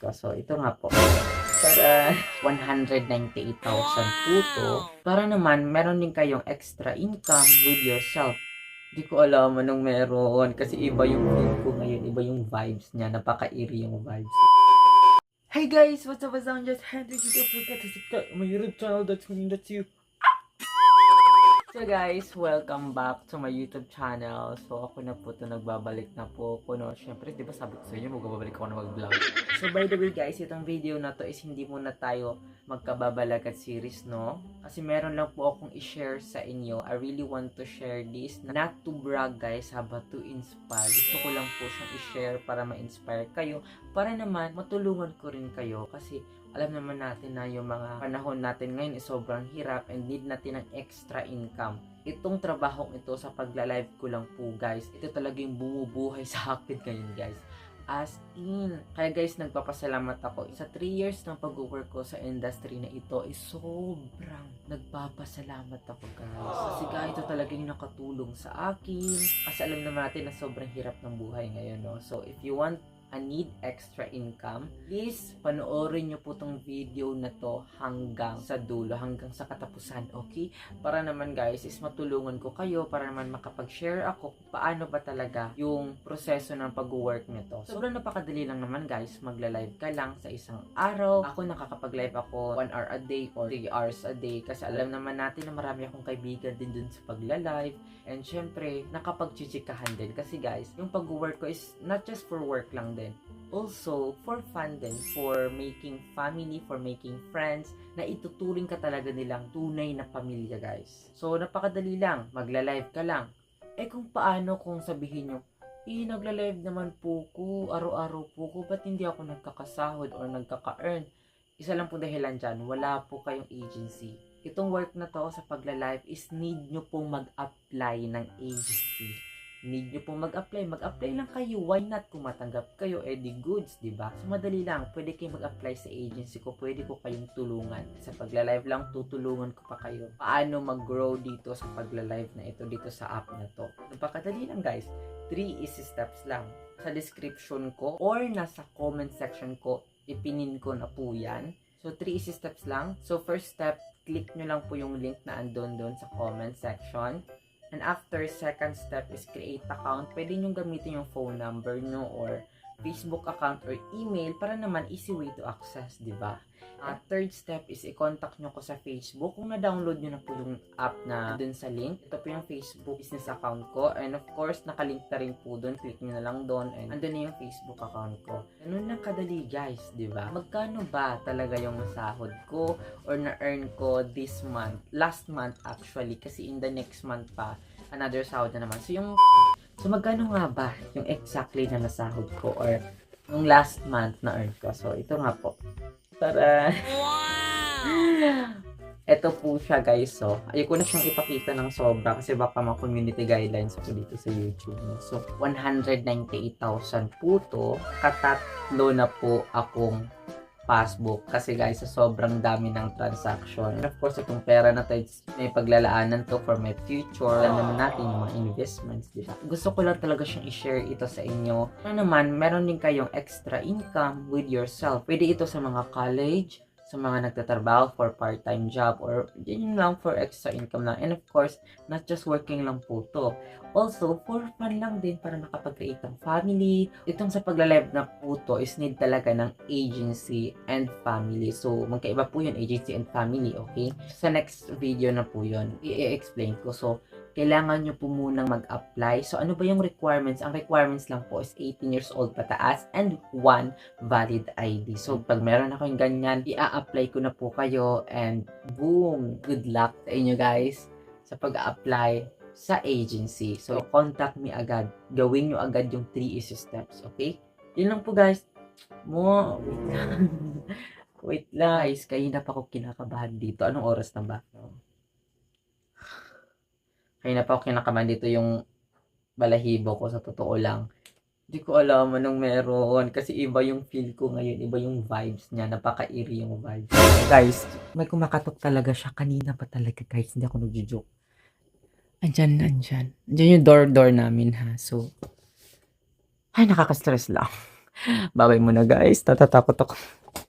ko. So, ito nga po. Para 198,000 po to. Para naman, meron din kayong extra income with yourself. Di ko alam anong meron. Kasi iba yung feel ko ngayon. Iba yung vibes niya. Napaka-eerie yung vibes. Hey guys! What's up? I'm just Henry. Don't forget to subscribe to my YouTube channel. That's me. That's you. So guys, welcome back to my YouTube channel. So ako na po ito, nagbabalik na po ako, no. Syempre, di ba sabi ko sa inyo, magbabalik ako na mag-vlog. So by the way guys, itong video na to is hindi muna tayo magkababalagat series, no. Kasi meron lang po akong i-share sa inyo. I really want to share this, not to brag guys, but to inspire. Gusto ko lang po siyang i-share para ma-inspire kayo. Para naman, matulungan ko rin kayo. Kasi alam naman natin na yung mga panahon natin ngayon is sobrang hirap and need natin ng extra income. Itong trabahong ito sa pagla-live ko lang po guys, ito talaga yung bumubuhay sa akin ngayon guys. As in. Kaya guys, nagpapasalamat ako. Sa 3 years ng pag-work ko sa industry na ito is sobrang nagpapasalamat ako guys. Kasi guys, ito talaga yung nakatulong sa akin. Kasi alam naman natin na sobrang hirap ng buhay ngayon, no? So if you want need extra income, please panoorin nyo po tong video na to hanggang sa dulo, hanggang sa katapusan, okay? Para naman guys, is matulungan ko kayo, para naman makapag-share ako paano ba talaga yung proseso ng pag-work nito. Sobrang napakadali lang naman guys, magla-live ka lang sa isang araw. Ako nakakapag-live ako 1 hour a day or 3 hours a day kasi alam naman natin na marami akong kaibigan din dun sa pagla-live. And syempre, nakapag-chichikahan din kasi guys, yung pag-work ko is not just for work lang din. Also, for fun din, for making family, for making friends, na ituturing ka talaga nilang tunay na pamilya guys. So, napakadali lang, magla-live ka lang. Eh kung paano kung sabihin nyo, nagla-live naman po ko, araw-araw po ko, ba't hindi ako nagkakasahod or nagkaka-earn? Isa lang po dahilan dyan, wala po kayong agency. Itong work na to sa pagla-live is need nyo pong mag-apply ng agency. Need nyo pong mag-apply. Mag-apply lang kayo. Why not? Kung matanggap kayo, di goods, diba? So, madali lang. Pwede kayong mag-apply sa agency ko. Pwede ko kayong tulungan. Sa pagla-live lang, tutulungan ko pa kayo. Paano mag-grow dito sa pagla-live na ito, dito sa app na to. Napakadali lang, guys. 3 easy steps lang. Sa description ko or nasa comment section ko, ipinin ko na po yan. So, 3 easy steps lang. So, first step, click nyo lang po yung link na andon doon sa comment section. And after, second step is create account. Pwede nyo gamitin yung phone number nyo or Facebook account or email para naman easy way to access, di ba? Third step is i-contact nyo ko sa Facebook. Kung na-download nyo na po yung app na dun sa link, ito po yung Facebook business account ko. And of course, nakalink na rin po dun. Click nyo na lang dun and andun na yung Facebook account ko. Ganun lang kadali guys, di ba? Magkano ba talaga yung masahod ko or na-earn ko this month? Last month actually, kasi in the next month pa, another sahod na naman. So magkano nga ba yung exactly na nasahod ko or yung last month na earn ko? So ito nga po. Para ito po siya guys. So ayoko na siyang ipakita ng sobra kasi baka ma-community guidelines ako dito sa YouTube. So 198,000 po to. Katatlo na po akong passbook kasi guys sa sobrang dami ng transaction. And of course itong pera na to may paglalaanan to for my future. Alam naman natin yung mga investments, diba? Gusto ko lang talaga siyang i-share ito sa inyo. Ano naman, meron din kayong extra income with yourself. Pwede ito sa mga college, sa mga nagtatrabaho for part-time job or yun lang for extra income lang. And of course, not just working lang po to. Also, for fun lang din para makapag-create ng family. Itong sa pagla-live na po to is need talaga ng agency and family. So, magkaiba po yun, agency and family, okay? Sa next video na po yun, i-explain ko. So, kailangan nyo po munang mag-apply. So, ano ba yung requirements? Ang requirements lang po is 18 years old pataas and 1 valid ID. So, pag meron ako yung ganyan, i-apply ko na po kayo and boom! Good luck sa inyo guys sa pag-apply sa agency. So, contact me agad. Gawin nyo agad yung 3 easy steps, okay? Yun lang po guys. Wait lang. Wait lang. Guys, kanina pa ako kinakabahan dito. Anong oras na ba? Kanina pa ako kinakabahan dito yung balahibo ko sa totoo lang. Hindi ko alam anong meron kasi iba yung feel ko ngayon, iba yung vibes niya, napaka-eerie yung vibes. Guys, may kumakatok talaga siya kanina pa talaga guys, hindi ako nagjo-joke. Andyan yung door namin ha, so ay nakaka-stress lang. Babay muna guys, natatakot ako.